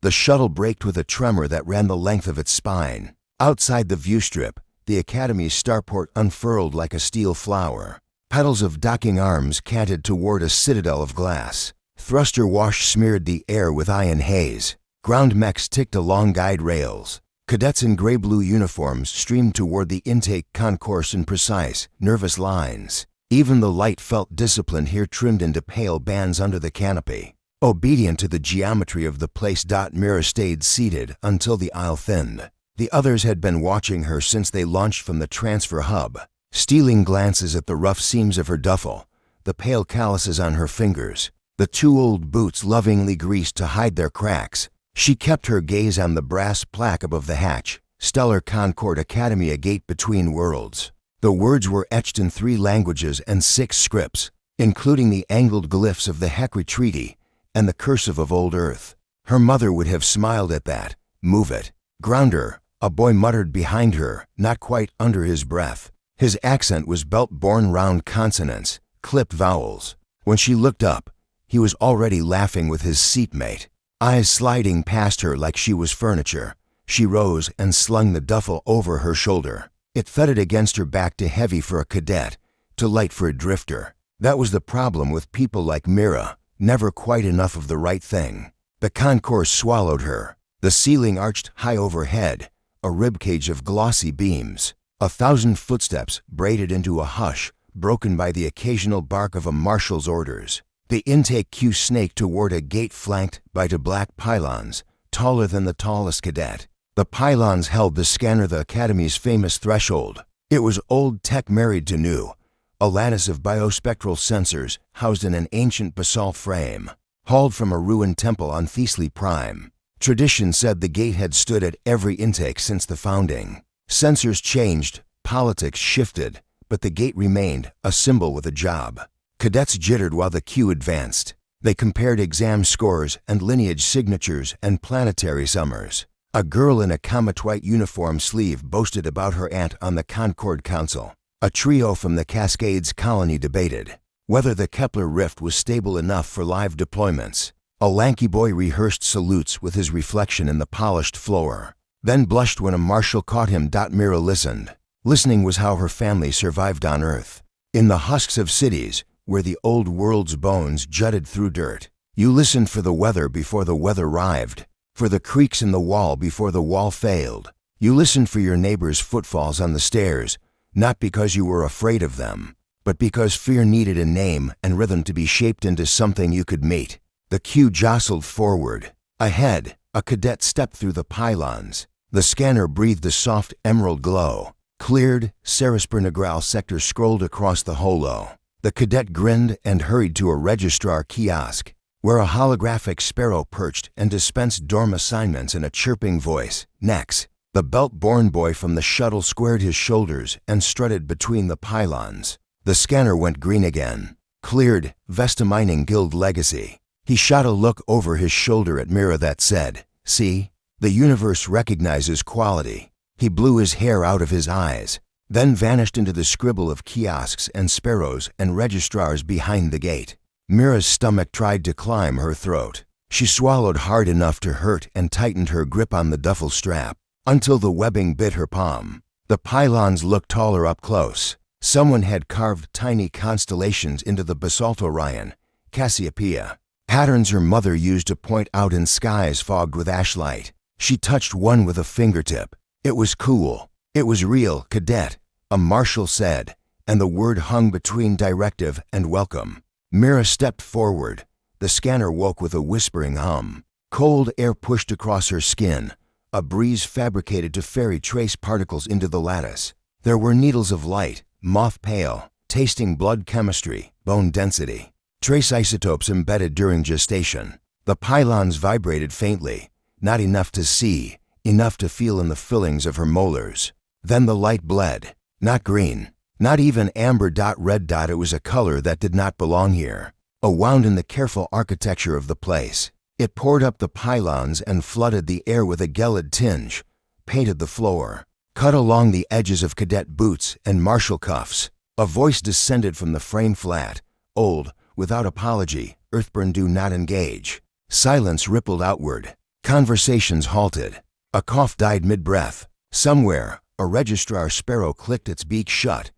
The shuttle braked with a tremor that ran the length of its spine. Outside the viewstrip, the Academy's starport unfurled like a steel flower. Petals of docking arms canted toward a citadel of glass. Thruster wash smeared the air with iron haze. Ground mechs ticked along guide rails. Cadets in gray-blue uniforms streamed toward the intake concourse in precise, nervous lines. Even the light felt disciplined here, trimmed into pale bands under the canopy. Obedient to the geometry of the place, Mira stayed seated until the aisle thinned. The others had been watching her since they launched from the transfer hub, stealing glances at the rough seams of her duffel, the pale calluses on her fingers, the two old boots lovingly greased to hide their cracks. She kept her gaze on the brass plaque above the hatch, Stellar Concord Academy, a gate between worlds. The words were etched in 3 languages and 6 scripts, including the angled glyphs of the HFY Treaty and the cursive of Old Earth. Her mother would have smiled at that. Move it. Grounder, a boy muttered behind her, not quite under his breath. His accent was belt-borne round consonants, clipped vowels. When she looked up, he was already laughing with his seatmate, eyes sliding past her like she was furniture. She rose and slung the duffel over her shoulder. It thudded against her back, too heavy for a cadet, too light for a drifter. That was the problem with people like Mira, never quite enough of the right thing. The concourse swallowed her. The ceiling arched high overhead, a ribcage of glossy beams. 1,000 footsteps braided into a hush, broken by the occasional bark of a marshal's orders. The intake queue snaked toward a gate flanked by 2 black pylons, taller than the tallest cadet. The pylons held the scanner, the Academy's famous threshold. It was old tech married to new, a lattice of biospectral sensors housed in an ancient basalt frame, hauled from a ruined temple on Thesely Prime. Tradition said the gate had stood at every intake since the founding. Sensors changed, politics shifted, but the gate remained, a symbol with a job. Cadets jittered while the queue advanced. They compared exam scores and lineage signatures and planetary summers. A girl in a comet-white uniform sleeve boasted about her aunt on the Concord Council. A trio from the Cascades colony debated whether the Kepler rift was stable enough for live deployments. A lanky boy rehearsed salutes with his reflection in the polished floor, then blushed when a marshal caught him. Mira listened. Listening was how her family survived on Earth. In the husks of cities, where the old world's bones jutted through dirt, you listened for the weather before the weather arrived, for the creaks in the wall before the wall failed. You listened for your neighbor's footfalls on the stairs, not because you were afraid of them, but because fear needed a name and rhythm to be shaped into something you could meet. The queue jostled forward. Ahead, a cadet stepped through the pylons. The scanner breathed a soft emerald glow. Cleared, Ceresper sector scrolled across the holo. The cadet grinned and hurried to a registrar kiosk, where a holographic sparrow perched and dispensed dorm assignments in a chirping voice. Next, the belt-borne boy from the shuttle squared his shoulders and strutted between the pylons. The scanner went green again. Cleared, Vesta Mining Guild Legacy. He shot a look over his shoulder at Mira that said, "See? The universe recognizes quality." He blew his hair out of his eyes, then vanished into the scribble of kiosks and sparrows and registrars behind the gate. Mira's stomach tried to climb her throat. She swallowed hard enough to hurt and tightened her grip on the duffel strap, until the webbing bit her palm. The pylons looked taller up close. Someone had carved tiny constellations into the basalt Orion, Cassiopeia, patterns her mother used to point out in skies fogged with ashlight. She touched one with a fingertip. It was cool. It was real, cadet, a marshal said, and the word hung between directive and welcome. Mira stepped forward. The scanner woke with a whispering hum. Cold air pushed across her skin. A breeze fabricated to ferry trace particles into the lattice. There were needles of light, moth pale, tasting blood chemistry, bone density. Trace isotopes embedded during gestation. The pylons vibrated faintly, not enough to see, enough to feel in the fillings of her molars. Then the light bled. Not green, not even amber. Red. It was a color that did not belong here. A wound in the careful architecture of the place. It poured up the pylons and flooded the air with a gelid tinge, painted the floor, cut along the edges of cadet boots and marshal cuffs. A voice descended from the frame flat, old, without apology. Earthborn, do not engage. Silence rippled outward. Conversations halted. A cough died mid-breath. Somewhere, a registrar sparrow clicked its beak shut.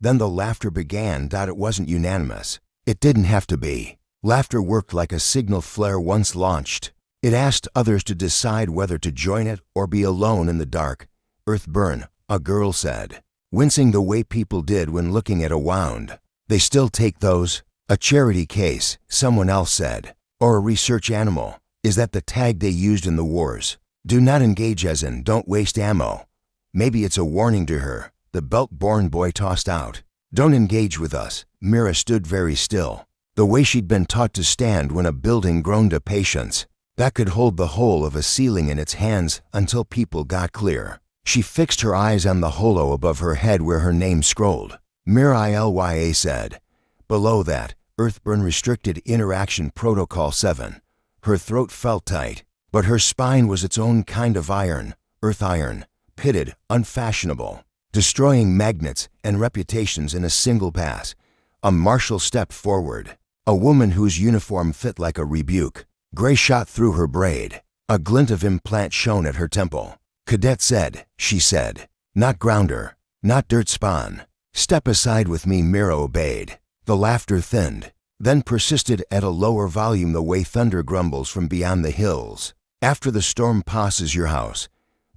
Then the laughter began. It wasn't unanimous. It didn't have to be. Laughter worked like a signal flare once launched. It asked others to decide whether to join it or be alone in the dark. Earthborn, a girl said, wincing the way people did when looking at a wound. They still take those? A charity case, someone else said. Or a research animal. Is that the tag they used in the wars? Do not engage as in don't waste ammo. Maybe it's a warning to her, the belt-born boy tossed out. Don't engage with us. Mira stood very still. The way she'd been taught to stand when a building groaned to patience. That could hold the whole of a ceiling in its hands until people got clear. She fixed her eyes on the holo above her head where her name scrolled. Mira Ilya said. Below that, Earthborn Restricted Interaction Protocol 7. Her throat felt tight, but her spine was its own kind of iron, earth iron, pitted, unfashionable, destroying magnets and reputations in a single pass. A marshal stepped forward. A woman whose uniform fit like a rebuke. Gray shot through her braid. A glint of implant shone at her temple. Cadet said, she said. Not grounder, not dirt spawn. Step aside with me. Mira obeyed. The laughter thinned, then persisted at a lower volume the way thunder grumbles from beyond the hills. After the storm passes your house.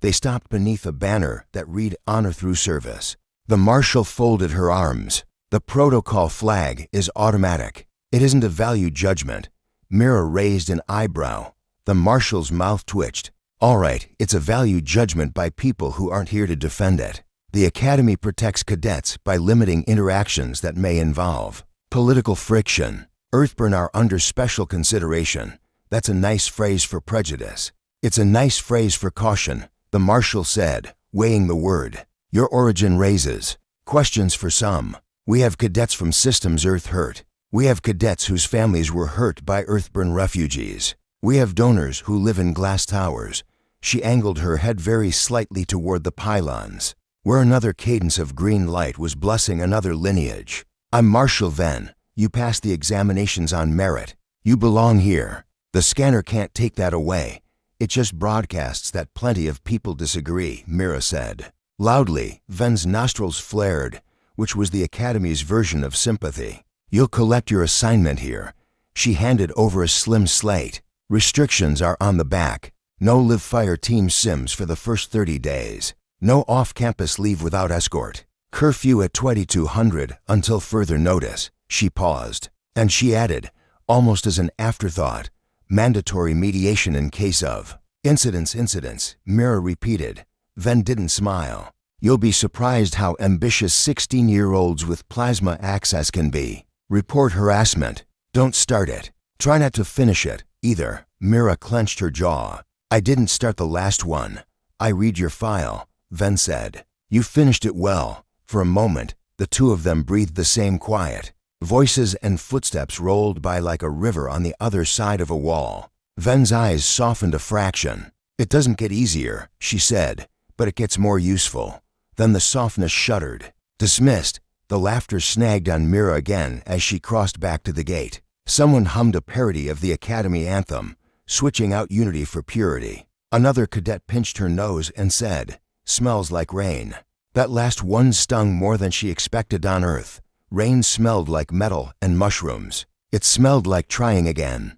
They stopped beneath a banner that read Honor Through Service. The marshal folded her arms. The protocol flag is automatic. It isn't a value judgment. Mira raised an eyebrow. The marshal's mouth twitched. All right, it's a value judgment by people who aren't here to defend it. The Academy protects cadets by limiting interactions that may involve political friction. Earthborn are under special consideration. That's a nice phrase for prejudice. It's a nice phrase for caution, the marshal said, weighing the word. Your origin raises questions for some. We have cadets from systems Earth hurt. We have cadets whose families were hurt by Earthborn refugees. We have donors who live in glass towers. She angled her head very slightly toward the pylons, where another cadence of green light was blessing another lineage. I'm Marshal Venn. You passed the examinations on merit. You belong here. The scanner can't take that away. It just broadcasts that plenty of people disagree, Mira said. Loudly, Venn's nostrils flared, which was the Academy's version of sympathy. You'll collect your assignment here. She handed over a slim slate. Restrictions are on the back. No live fire team sims for the first 30 days. No off-campus leave without escort. Curfew at 2200 until further notice. She paused. And she added, almost as an afterthought, mandatory mediation in case of incidents, Mira repeated. Venn didn't smile. You'll be surprised how ambitious 16-year-olds with plasma access can be. Report harassment. Don't start it. Try not to finish it, either. Mira clenched her jaw. I didn't start the last one. I read your file, Venn said. You finished it well. For a moment, the two of them breathed the same quiet. Voices and footsteps rolled by like a river on the other side of a wall. Venn's eyes softened a fraction. It doesn't get easier, she said, but it gets more useful. Then the softness shuddered. Dismissed. The laughter snagged on Mira again as she crossed back to the gate. Someone hummed a parody of the Academy anthem, switching out unity for purity. Another cadet pinched her nose and said, smells like rain. That last one stung more than she expected on Earth. Rain smelled like metal and mushrooms. It smelled like trying again.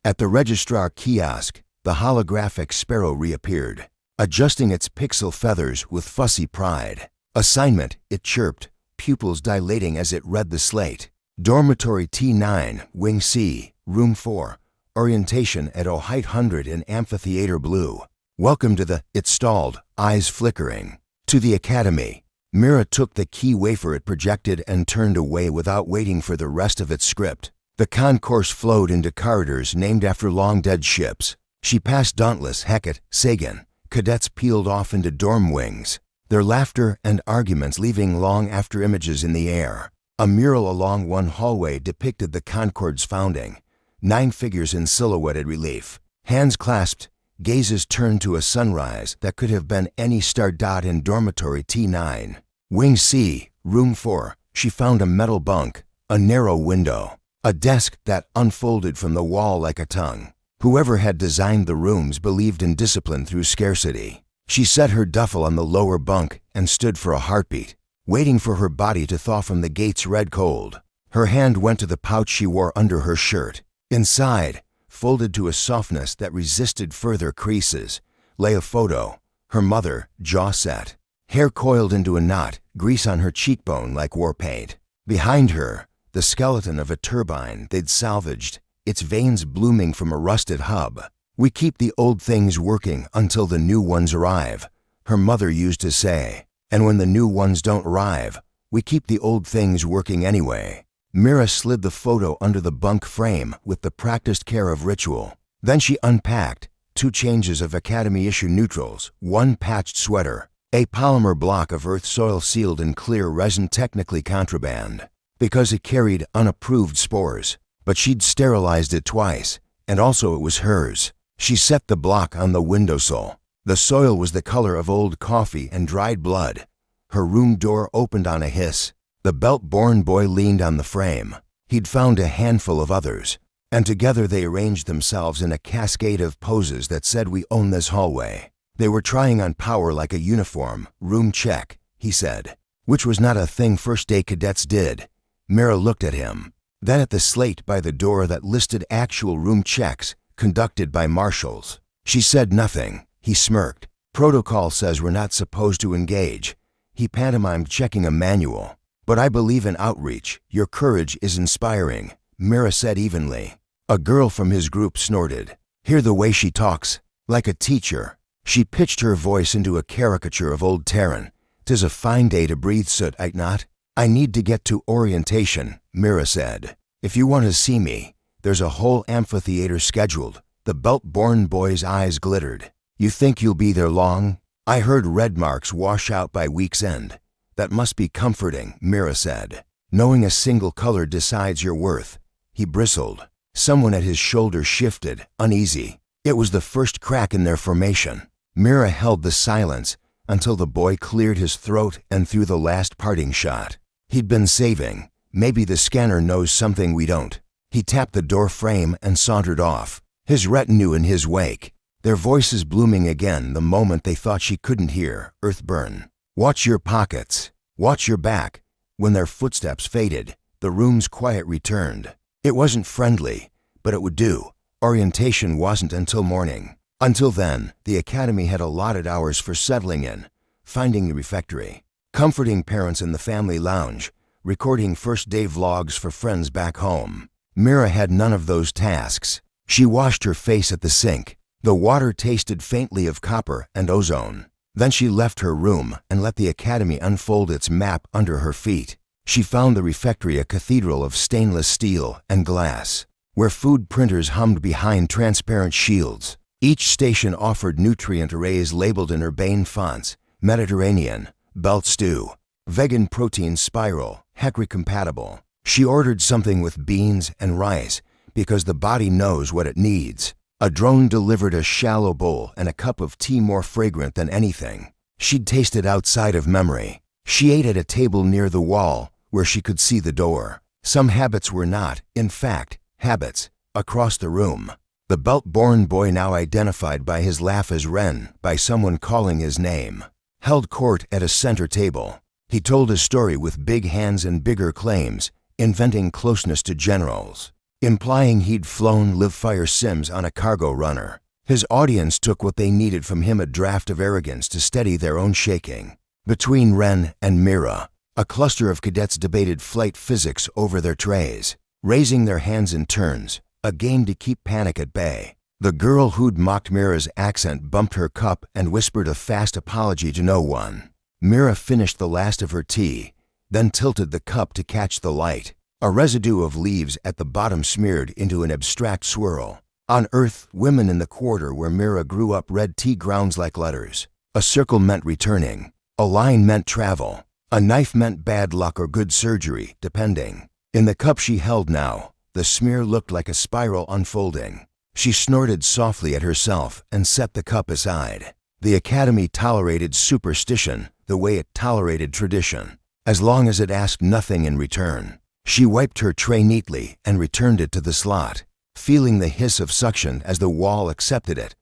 At the registrar kiosk, the holographic sparrow reappeared, adjusting its pixel feathers with fussy pride. Assignment, it chirped, pupils dilating as it read the slate. Dormitory T9, Wing C, Room 4. Orientation at Ohite 100 in Amphitheater Blue. Welcome to the, it stalled, eyes flickering. To the Academy. Mira took the key wafer it projected and turned away without waiting for the rest of its script. The concourse flowed into corridors named after long-dead ships. She passed Dauntless, Hecate, Sagan. Cadets peeled off into dorm wings, their laughter and arguments leaving long after images in the air. A mural along one hallway depicted the Concorde's founding. 9 figures in silhouetted relief. Hands clasped, gazes turned to a sunrise that could have been any star dot in Dormitory T9. Wing C, Room 4. She found a metal bunk, a narrow window. A desk that unfolded from the wall like a tongue. Whoever had designed the rooms believed in discipline through scarcity. She set her duffel on the lower bunk and stood for a heartbeat, waiting for her body to thaw from the gate's red cold. Her hand went to the pouch she wore under her shirt. Inside, folded to a softness that resisted further creases, lay a photo. Her mother, jaw set, hair coiled into a knot, grease on her cheekbone like war paint. Behind her, the skeleton of a turbine they'd salvaged, its veins blooming from a rusted hub. "We keep the old things working until the new ones arrive," her mother used to say. "And when the new ones don't arrive, we keep the old things working anyway." Mira slid the photo under the bunk frame with the practiced care of ritual. Then she unpacked 2 changes of Academy issue neutrals, 1 patched sweater, a polymer block of earth soil sealed in clear resin, technically contraband, because it carried unapproved spores. But she'd sterilized it twice, and also it was hers. She set the block on the windowsill. The soil was the color of old coffee and dried blood. Her room door opened on a hiss. The belt-born boy leaned on the frame. He'd found a handful of others, and together they arranged themselves in a cascade of poses that said, "We own this hallway." They were trying on power like a uniform. "Room check," he said, which was not a thing first-day cadets did. Mira looked at him, then at the slate by the door that listed actual room checks conducted by marshals. She said nothing. He smirked. "Protocol says we're not supposed to engage." He pantomimed checking a manual. "But I believe in outreach. Your courage is inspiring," Mira said evenly. A girl from his group snorted. "Hear the way she talks, like a teacher." She pitched her voice into a caricature of old Terran. "'Tis a fine day to breathe soot, ain't not?" "I need to get to orientation," Mira said. "If you want to see me, there's a whole amphitheater scheduled." The belt-born boy's eyes glittered. "You think you'll be there long?" "I heard red marks wash out by week's end." "That must be comforting," Mira said. "Knowing a single color decides your worth." He bristled. Someone at his shoulder shifted, uneasy. It was the first crack in their formation. Mira held the silence until the boy cleared his throat and threw the last parting shot. He'd been saving. "Maybe the scanner knows something we don't." He tapped the door frame and sauntered off, his retinue in his wake, their voices blooming again the moment they thought she couldn't hear. Earthborn. "Watch your pockets. Watch your back." When their footsteps faded, the room's quiet returned. It wasn't friendly, but it would do. Orientation wasn't until morning. Until then, the Academy had allotted hours for settling in, finding the refectory, comforting parents in the family lounge, recording first-day vlogs for friends back home. Mira had none of those tasks. She washed her face at the sink. The water tasted faintly of copper and ozone. Then she left her room and let the Academy unfold its map under her feet. She found the refectory a cathedral of stainless steel and glass, where food printers hummed behind transparent shields. Each station offered nutrient arrays labeled in urbane fonts: Mediterranean, belt stew, vegan protein spiral, HECRI compatible. She ordered something with beans and rice because the body knows what it needs. A drone delivered a shallow bowl and a cup of tea more fragrant than anything she'd tasted outside of memory. She ate at a table near the wall where she could see the door. Some habits were not, in fact, habits. Across the room, the belt-born boy, now identified by his laugh as Ren, by someone calling his name, held court at a center table. He told a story with big hands and bigger claims, inventing closeness to generals, implying he'd flown live-fire sims on a cargo runner. His audience took what they needed from him, a draft of arrogance to steady their own shaking. Between Ren and Mira, a cluster of cadets debated flight physics over their trays, raising their hands in turns, a game to keep panic at bay. The girl who'd mocked Mira's accent bumped her cup and whispered a fast apology to no one. Mira finished the last of her tea, then tilted the cup to catch the light. A residue of leaves at the bottom smeared into an abstract swirl. On Earth, women in the quarter where Mira grew up read tea grounds like letters. A circle meant returning. A line meant travel. A knife meant bad luck or good surgery, depending. In the cup she held now, the smear looked like a spiral unfolding. She snorted softly at herself and set the cup aside. The Academy tolerated superstition the way it tolerated tradition, as long as it asked nothing in return. She wiped her tray neatly and returned it to the slot, feeling the hiss of suction as the wall accepted it.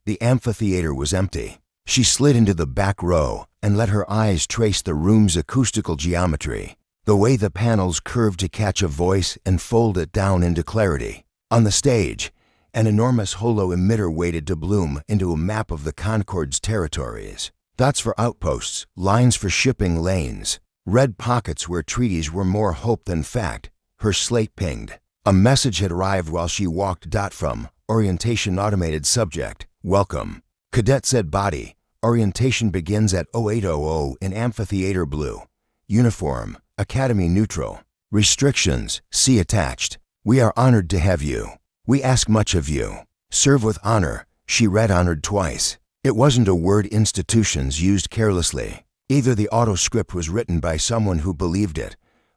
The amphitheater was empty. She slid into the back row and let her eyes trace the room's acoustical geometry, the way the panels curved to catch a voice and fold it down into clarity. On the stage, an enormous holo emitter waited to bloom into a map of the Concorde's territories. Dots for outposts, lines for shipping lanes, red pockets where treaties were more hope than fact. Her slate pinged. A message had arrived while she walked. From orientation automated subject, welcome. Cadet said body, orientation begins at 0800 in amphitheater blue. Uniform, academy neutral. Restrictions, see attached. We are honored to have you. We ask much of you. Serve with honor. She read honored twice. It wasn't a word institutions used carelessly. Either the auto script was written by someone who believed it,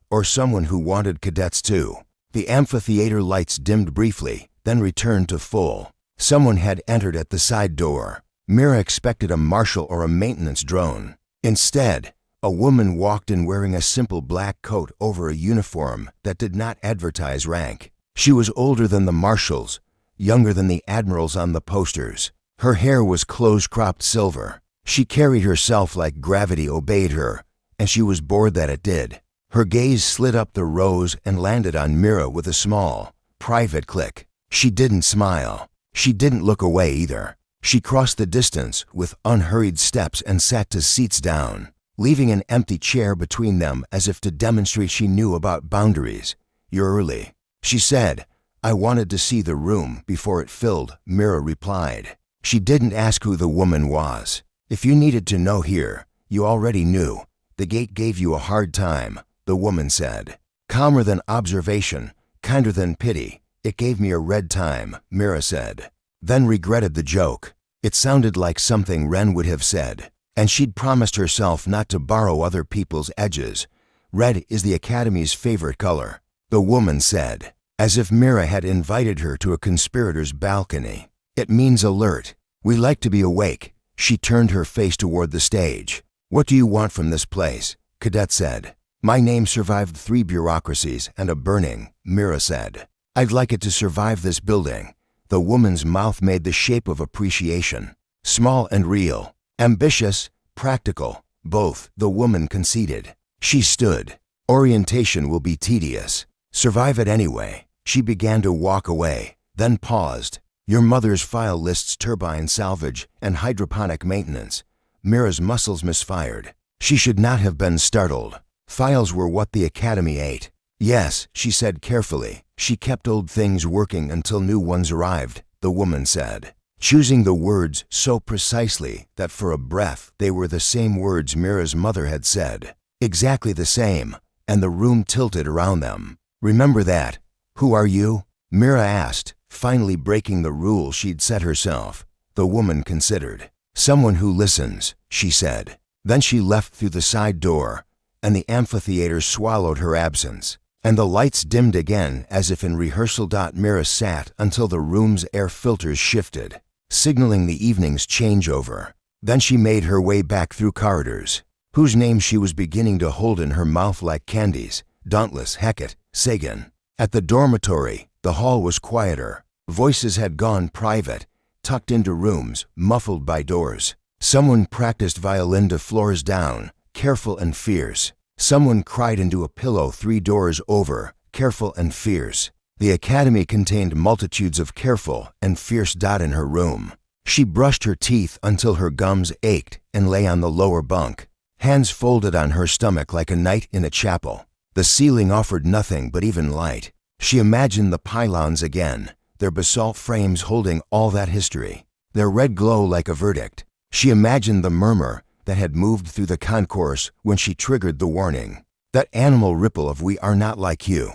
or someone who wanted cadets to. The amphitheater lights dimmed briefly, then returned to full. Someone had entered at the side door. Mira expected a marshal or a maintenance drone. Instead, a woman walked in wearing a simple black coat over a uniform that did not advertise rank. She was older than the marshals, younger than the admirals on the posters. Her hair was close-cropped silver. She carried herself like gravity obeyed her, and she was bored that it did. Her gaze slid up the rows and landed on Mira with a small, private click. She didn't smile. She didn't look away either. She crossed the distance with unhurried steps and sat to seats down, leaving an empty chair between them as if to demonstrate she knew about boundaries. You're early, she said. I wanted to see the room before it filled, Mira replied. She didn't ask who the woman was. If you needed to know here, you already knew. The gate gave you a hard time, the woman said. Calmer than observation, kinder than pity. It gave me a red time, Mira said. Then regretted the joke. It sounded like something Ren would have said, and she'd promised herself not to borrow other people's edges. Red is the Academy's favorite color, the woman said, as if Mira had invited her to a conspirator's balcony. It means alert. We like to be awake. She turned her face toward the stage. What do you want from this place? Cadet said. My name survived 3 bureaucracies and a burning, Mira said. I'd like it to survive this building. The woman's mouth made the shape of appreciation. Small and real. Ambitious, practical, both, the woman conceded. She stood. Orientation will be tedious. Survive it anyway. She began to walk away, then paused. Your mother's file lists turbine salvage and hydroponic maintenance. Mira's muscles misfired. She should not have been startled. Files were what the Academy ate. Yes, she said carefully. She kept old things working until new ones arrived, the woman said, choosing the words so precisely that for a breath they were the same words Mira's mother had said. Exactly the same, and the room tilted around them. Remember that. Who are you? Mira asked, finally breaking the rule she'd set herself. The woman considered. Someone who listens, she said. Then she left through the side door, and the amphitheater swallowed her absence, and the lights dimmed again as if in rehearsal. Mira sat until the room's air filters shifted, signaling the evening's changeover. Then she made her way back through corridors, whose names she was beginning to hold in her mouth like candies. Dauntless, Hecate, Sagan. At the dormitory, the hall was quieter. Voices had gone private, tucked into rooms, muffled by doors. Someone practiced violin to floors down, careful and fierce. Someone cried into a pillow 3 doors over, careful and fierce. The Academy contained multitudes of careful and fierce. In her room, she brushed her teeth until her gums ached and lay on the lower bunk, hands folded on her stomach like a knight in a chapel. The ceiling offered nothing but even light. She imagined the pylons again, their basalt frames holding all that history, their red glow like a verdict. She imagined the murmur that had moved through the concourse when she triggered the warning, that animal ripple of "we are not like you."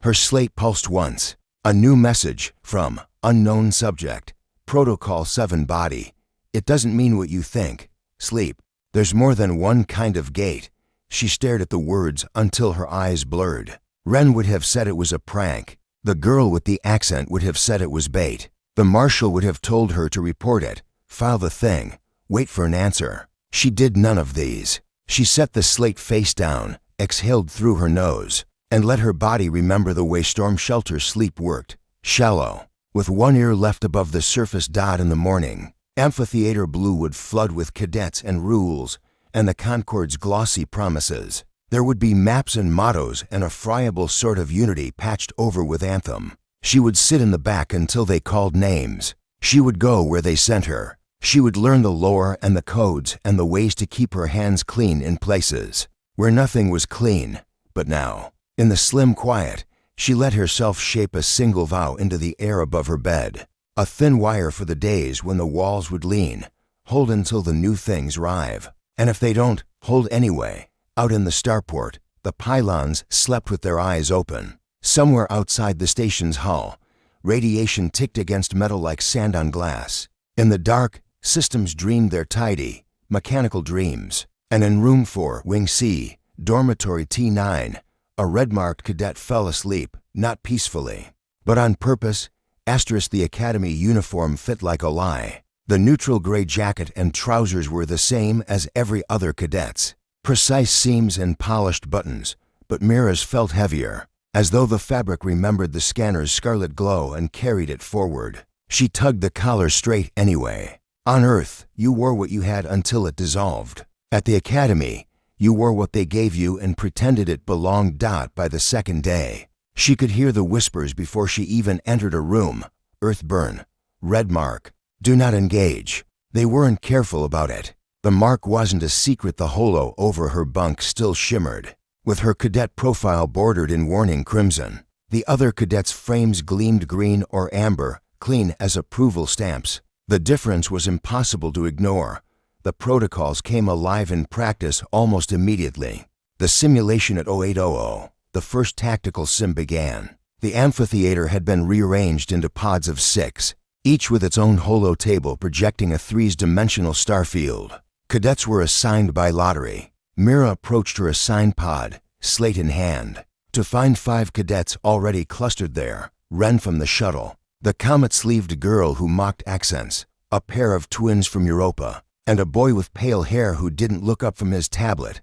Her slate pulsed once. A new message from unknown subject. Protocol 7 body. It doesn't mean what you think. Sleep. There's more than one kind of gate. She stared at the words until her eyes blurred. Ren would have said it was a prank. The girl with the accent would have said it was bait. The marshal would have told her to report it, file the thing, wait for an answer. She did none of these. She set the slate face down, exhaled through her nose, and let her body remember the way storm shelter sleep worked. Shallow, with one ear left above the surface. In the morning, amphitheater blue would flood with cadets and rules, and the Concord's glossy promises. There would be maps and mottos and a friable sort of unity patched over with anthem. She would sit in the back until they called names. She would go where they sent her. She would learn the lore and the codes and the ways to keep her hands clean in places where nothing was clean. But now, in the slim quiet, she let herself shape a single vow into the air above her bed. A thin wire for the days when the walls would lean. Hold until the new things arrive. And if they don't, hold anyway. Out in the starport, the pylons slept with their eyes open. Somewhere outside the station's hull, radiation ticked against metal like sand on glass. In the dark, systems dreamed their tidy, mechanical dreams. And in room 4, Wing C, dormitory T9, a red-marked cadet fell asleep, not peacefully, but on purpose. The academy uniform fit like a lie. The neutral gray jacket and trousers were the same as every other cadet's. Precise seams and polished buttons, but Mira's felt heavier, as though the fabric remembered the scanner's scarlet glow and carried it forward. She tugged the collar straight anyway. On Earth, you wore what you had until it dissolved. At the academy, you wore what they gave you and pretended it belonged. By the second day, she could hear the whispers before she even entered a room. Earthborn. Red mark. Do not engage. They weren't careful about it. The mark wasn't a secret. The holo over her bunk still shimmered, with her cadet profile bordered in warning crimson. The other cadets' frames gleamed green or amber, clean as approval stamps. The difference was impossible to ignore. The protocols came alive in practice almost immediately. The simulation at 0800, the first tactical sim, began. The amphitheater had been rearranged into pods of 6, each with its own holo table projecting a 3-dimensional starfield. Cadets were assigned by lottery. Mira approached her assigned pod, slate in hand, to find 5 cadets already clustered there. Ren from the shuttle, the comet-sleeved girl who mocked accents, a pair of twins from Europa, and a boy with pale hair who didn't look up from his tablet.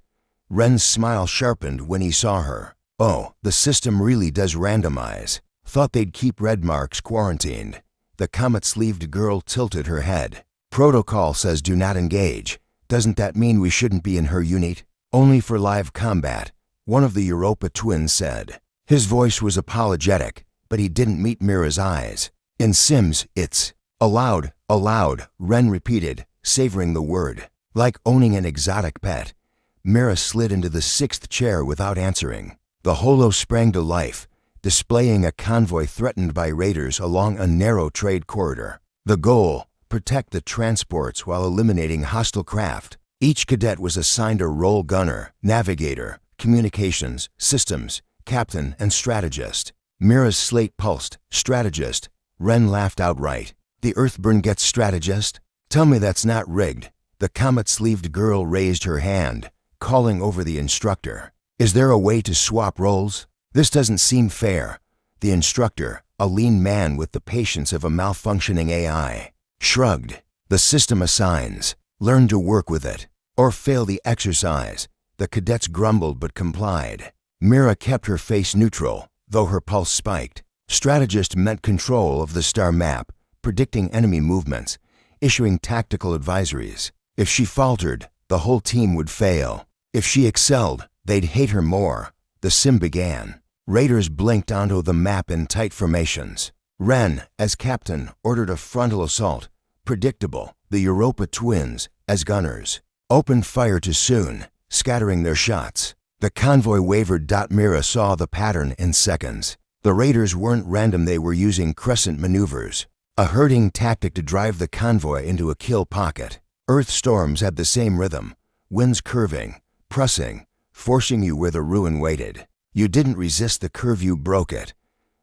Ren's smile sharpened when he saw her. Oh, the system really does randomize. Thought they'd keep red marks quarantined. The comet-sleeved girl tilted her head. Protocol says do not engage. Doesn't that mean we shouldn't be in her unit? Only for live combat, one of the Europa twins said. His voice was apologetic, but he didn't meet Mira's eyes. In Sims, it's allowed, Ren repeated, savoring the word. Like owning an exotic pet. Mira slid into the 6th chair without answering. The holo sprang to life, displaying a convoy threatened by raiders along a narrow trade corridor. The goal: protect the transports while eliminating hostile craft. Each cadet was assigned a role: gunner, navigator, communications, systems, captain, and strategist. Mira's slate pulsed. Strategist. Ren laughed outright. The Earthborn gets strategist? Tell me that's not rigged. The comet-sleeved girl raised her hand, calling over the instructor. Is there a way to swap roles? This doesn't seem fair. The instructor, a lean man with the patience of a malfunctioning AI, shrugged. The system assigns. Learn to work with it, or fail the exercise. The cadets grumbled but complied. Mira kept her face neutral, though her pulse spiked. Strategist meant control of the star map, predicting enemy movements, issuing tactical advisories. If she faltered, the whole team would fail. If she excelled, they'd hate her more. The sim began. Raiders blinked onto the map in tight formations. Ren, as captain, ordered a frontal assault. Predictable. The Europa twins, as gunners, opened fire too soon, scattering their shots. The convoy wavered. Mira saw the pattern in seconds. The raiders weren't random. They were using crescent maneuvers, a herding tactic to drive the convoy into a kill pocket. Earth storms had the same rhythm, winds curving, pressing, forcing you where the ruin waited. You didn't resist the curve, you broke it.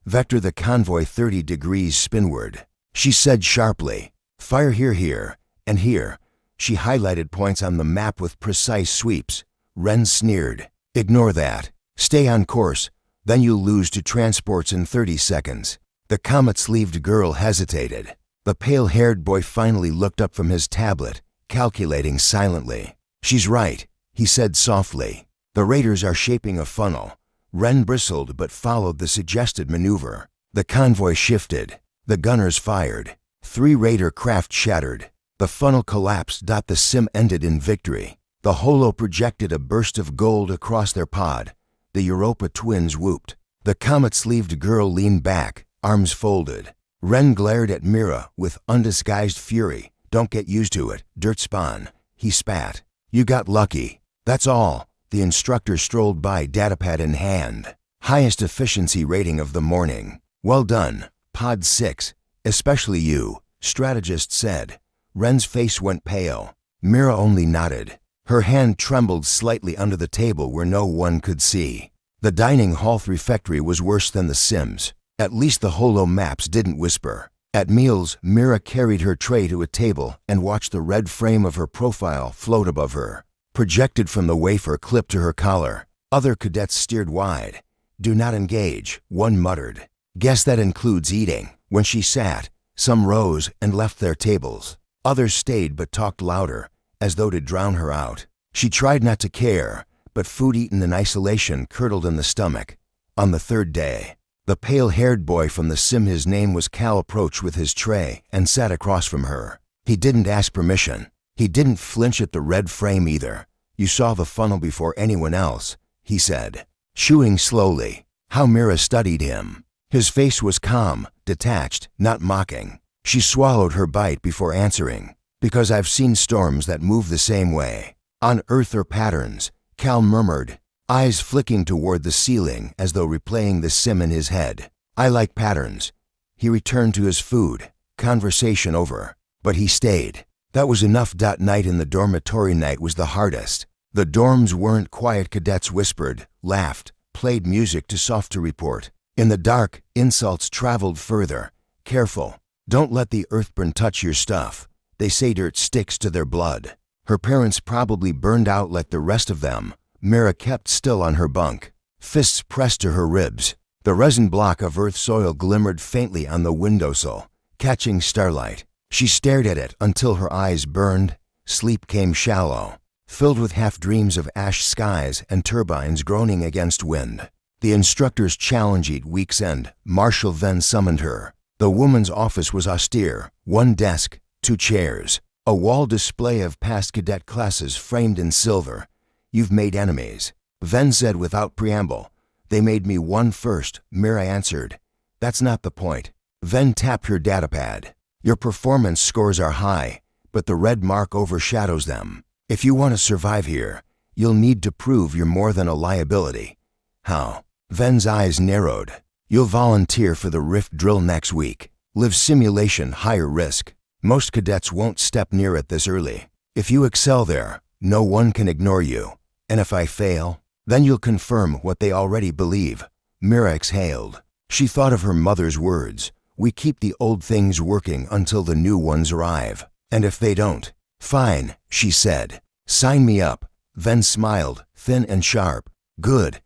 Vector the convoy 30 degrees spinward. She said sharply, fire here, and here. She highlighted points on the map with precise sweeps. Ren sneered. Ignore that. Stay on course, then you'll lose to transports in 30 seconds. The comet-sleeved girl hesitated. The pale-haired boy finally looked up from his tablet, calculating silently. She's right. he said softly. The raiders are shaping a funnel. Wren bristled but followed the suggested maneuver. The convoy shifted. The gunners fired. 3 raider craft shattered. The funnel collapsed. The sim ended in victory. The holo projected a burst of gold across their pod. The Europa twins whooped. The comet-sleeved girl leaned back, arms folded. Wren glared at Mira with undisguised fury. Don't get used to it, dirt spawn, he spat. You got lucky. That's all. The instructor strolled by, datapad in hand. Highest efficiency rating of the morning. Well done, Pod 6, especially you, strategist said. Wren's face went pale. Mira only nodded. Her hand trembled slightly under the table where no one could see. The dining hall refectory was worse than the Sims. At least the holo maps didn't whisper. At meals, Mira carried her tray to a table and watched the red frame of her profile float above her, projected from the wafer clipped to her collar. Other cadets steered wide. Do not engage, one muttered. Guess that includes eating. When she sat, some rose and left their tables. Others stayed but talked louder, as though to drown her out. She tried not to care, but food eaten in isolation curdled in the stomach. On the 3rd day, the pale-haired boy from the sim, his name was Cal, approached with his tray and sat across from her. He didn't ask permission. He didn't flinch at the red frame either. You saw the funnel before anyone else, he said, chewing slowly. How Mira studied him. His face was calm, detached, not mocking. She swallowed her bite before answering. Because I've seen storms that move the same way. On Earth are patterns, Cal murmured, eyes flicking toward the ceiling as though replaying the sim in his head. I like patterns. He returned to his food, conversation over. But he stayed. That was enough. Night in the dormitory. Night was the hardest. The dorms weren't quiet. Cadets whispered, laughed, played music too soft to report. In the dark, insults traveled further. Careful. Don't let the Earthborn touch your stuff. They say dirt sticks to their blood. Her parents probably burned out like the rest of them. Mira kept still on her bunk, fists pressed to her ribs. The resin block of earth soil glimmered faintly on the windowsill, catching starlight. She stared at it until her eyes burned. Sleep came shallow, filled with half-dreams of ash skies and turbines groaning against wind. The instructor's challenge each week's end. Marshal then summoned her. The woman's office was austere. 1 desk, 2 chairs, a wall display of past cadet classes framed in silver. You've made enemies, Ven said without preamble. They made me one first, Mira answered. That's not the point. Ven tapped her datapad. Your performance scores are high, but the red mark overshadows them. If you want to survive here, you'll need to prove you're more than a liability. How? Ven's eyes narrowed. You'll volunteer for the rift drill next week. Live simulation, higher risk. Most cadets won't step near it this early. If you excel there, no one can ignore you. And if I fail, then you'll confirm what they already believe. Mira exhaled. She thought of her mother's words. We keep the old things working until the new ones arrive. And if they don't, fine, she said. Sign me up. Ven smiled, thin and sharp. Good.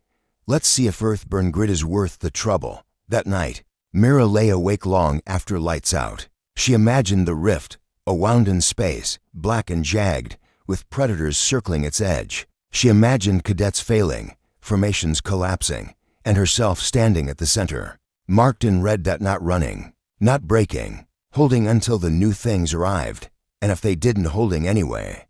Let's see if Earthborn grit is worth the trouble. That night, Mira lay awake long after lights out. She imagined the rift, a wound in space, black and jagged, with predators circling its edge. She imagined cadets failing, formations collapsing, and herself standing at the center, marked in red. Not running, not breaking, holding until the new things arrived, and if they didn't, holding anyway.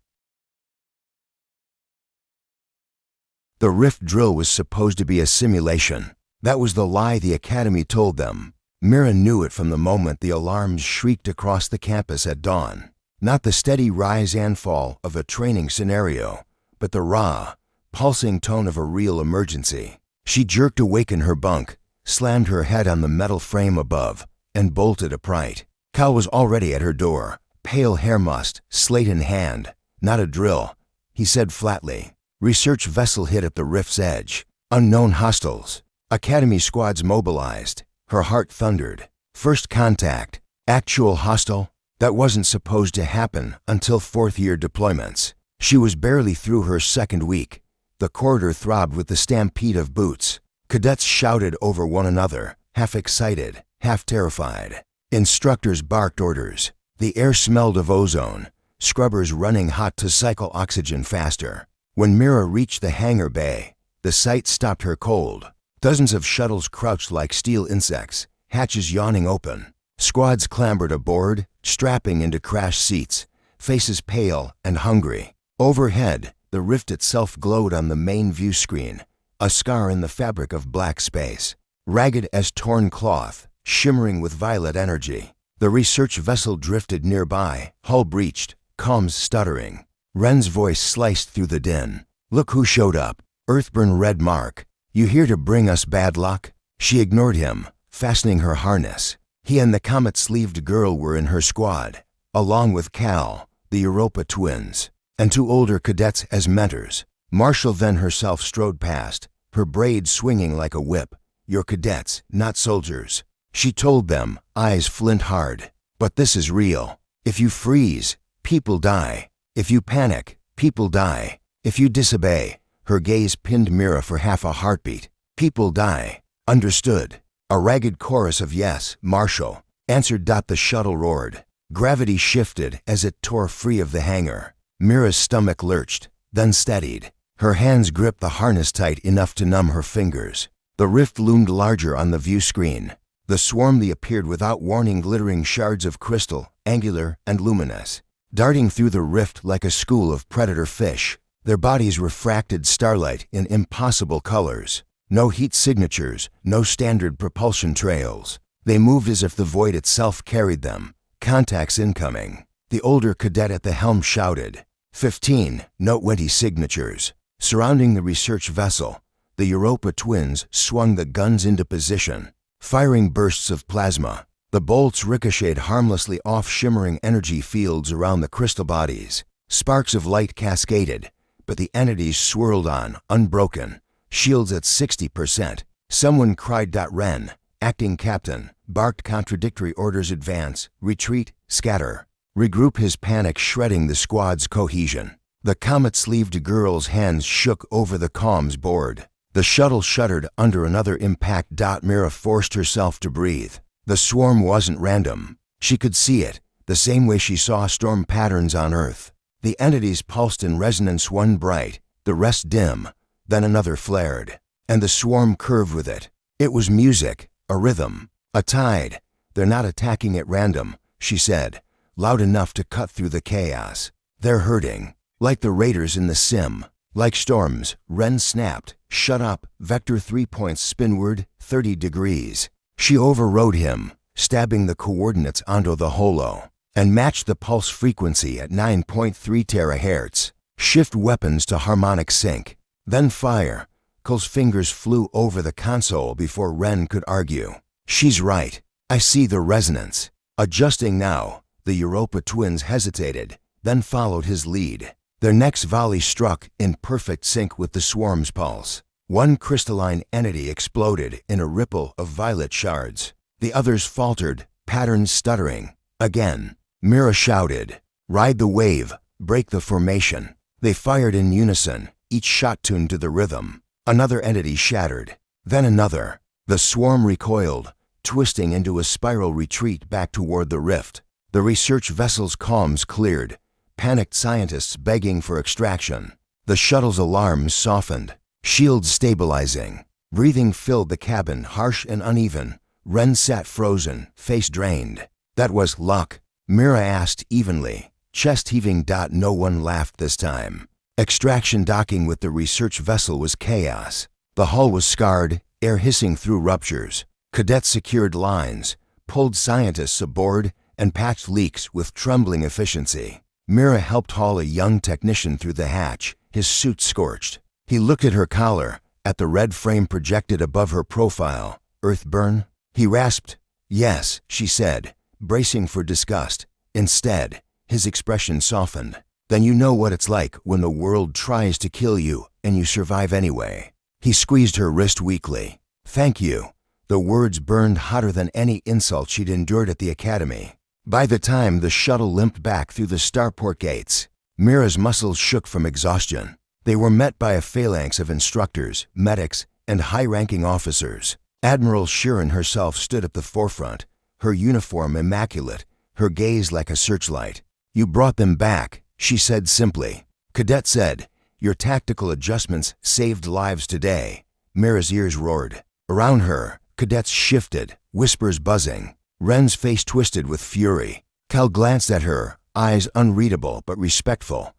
The rift drill was supposed to be a simulation. That was the lie the academy told them. Mira knew it from the moment the alarms shrieked across the campus at dawn. Not the steady rise and fall of a training scenario, but the raw, pulsing tone of a real emergency. She jerked awake in her bunk, slammed her head on the metal frame above, and bolted upright. Cal was already at her door, pale hair mussed, slate in hand. Not a drill, he said flatly. Research vessel hit at the rift's edge. Unknown hostiles. Academy squads mobilized. Her heart thundered. First contact. Actual hostile? That wasn't supposed to happen until 4th-year deployments. She was barely through her 2nd week. The corridor throbbed with the stampede of boots. Cadets shouted over one another, half excited, half terrified. Instructors barked orders. The air smelled of ozone, scrubbers running hot to cycle oxygen faster. When Mira reached the hangar bay, the sight stopped her cold. Dozens of shuttles crouched like steel insects, hatches yawning open. Squads clambered aboard, strapping into crash seats, faces pale and hungry. Overhead, the rift itself glowed on the main view screen, a scar in the fabric of black space. Ragged as torn cloth, shimmering with violet energy. The research vessel drifted nearby, hull breached, comms stuttering. Ren's voice sliced through the din. "Look who showed up. Earthborn Red Mark. You here to bring us bad luck?" She ignored him, fastening her harness. He and the comet-sleeved girl were in her squad, along with Cal, the Europa twins, and 2 older cadets as mentors. Marshall then herself strode past, her braid swinging like a whip. "You're cadets, not soldiers," she told them, eyes flint hard. "But this is real. If you freeze, people die. If you panic, people die. If you disobey," her gaze pinned Mira for half a heartbeat, "people die. Understood?" A ragged chorus of "Yes, Marshal," answered. The shuttle roared. Gravity shifted as it tore free of the hangar. Mira's stomach lurched, then steadied. Her hands gripped the harness tight enough to numb her fingers. The rift loomed larger on the view screen. The swarm appeared without warning, glittering shards of crystal, angular and luminous, darting through the rift like a school of predator fish. Their bodies refracted starlight in impossible colors. No heat signatures, no standard propulsion trails. They moved as if the void itself carried them. "Contacts incoming." The older cadet at the helm shouted. 15 noteworthy signatures. Surrounding the research vessel, the Europa twins swung the guns into position, firing bursts of plasma. The bolts ricocheted harmlessly off shimmering energy fields around the crystal bodies. Sparks of light cascaded, but the entities swirled on, unbroken. Shields at 60%. Someone cried. Ren, acting captain, barked contradictory orders: advance, retreat, scatter. Regroup. His panic shredding the squad's cohesion. The comet-sleeved girl's hands shook over the comms board. The shuttle shuddered under another impact. Mira forced herself to breathe. The swarm wasn't random. She could see it, the same way she saw storm patterns on Earth. The entities pulsed in resonance, one bright, the rest dim. Then another flared, and the swarm curved with it. It was music, a rhythm, a tide. "They're not attacking at random," she said, loud enough to cut through the chaos. "They're hurting, like the raiders in the sim, like storms." Ren snapped. "Shut up. Vector 3 points spinward, 30 degrees. She overrode him, stabbing the coordinates onto the holo, and matched the pulse frequency at 9.3 terahertz. "Shift weapons to harmonic sync. Then fire." Cole's fingers flew over the console before Ren could argue. "She's right. I see the resonance." Adjusting now, the Europa twins hesitated, then followed his lead. Their next volley struck in perfect sync with the swarm's pulse. One crystalline entity exploded in a ripple of violet shards. The others faltered, patterns stuttering. Again, Mira shouted, "Ride the wave, break the formation." They fired in unison, each shot tuned to the rhythm. Another entity shattered, then another. The swarm recoiled, twisting into a spiral retreat back toward the rift. The research vessel's comms cleared, panicked scientists begging for extraction. The shuttle's alarms softened, shields stabilizing. Breathing filled the cabin, harsh and uneven. Ren sat frozen, face drained. "That was luck?" Mira asked evenly, chest heaving. No one laughed this time. Extraction docking with the research vessel was chaos. The hull was scarred, air hissing through ruptures. Cadets secured lines, pulled scientists aboard, and patched leaks with trembling efficiency. Mira helped haul a young technician through the hatch, his suit scorched. He looked at her collar, at the red frame projected above her profile. "Earthborn?" He rasped. "Yes," she said, bracing for disgust. Instead, his expression softened. "Then you know what it's like when the world tries to kill you and you survive anyway." He squeezed her wrist weakly. "Thank you." The words burned hotter than any insult she'd endured at the academy. By the time the shuttle limped back through the starport gates, Mira's muscles shook from exhaustion. They were met by a phalanx of instructors, medics, and high-ranking officers. Admiral Sheeran herself stood at the forefront, her uniform immaculate, her gaze like a searchlight. "You brought them back," she said simply. Cadet said, Your tactical adjustments saved lives today. Mira's ears roared. Around her, cadets shifted, whispers buzzing. Ren's face twisted with fury. Cal glanced at her, eyes unreadable but respectful.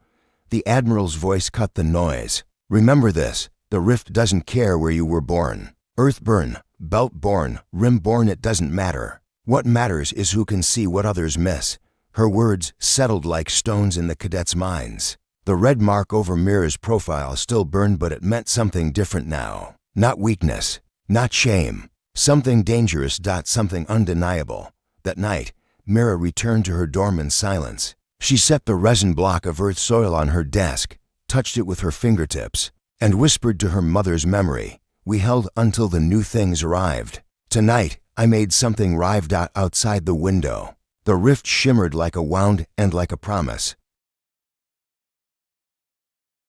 The Admiral's voice cut the noise. Remember this, the rift doesn't care where you were born. Earthborn, belt-born, rim-born, it doesn't matter. What matters is who can see what others miss. Her words settled like stones in the cadets' minds. The red mark over Mira's profile still burned, but it meant something different now. Not weakness, not shame. Something dangerous, something undeniable. That night, Mira returned to her dorm in silence. She set the resin block of earth soil on her desk, touched it with her fingertips, and whispered to her mother's memory. We held until the new things arrived. Tonight, I made something arrived outside the window. The rift shimmered like a wound and like a promise.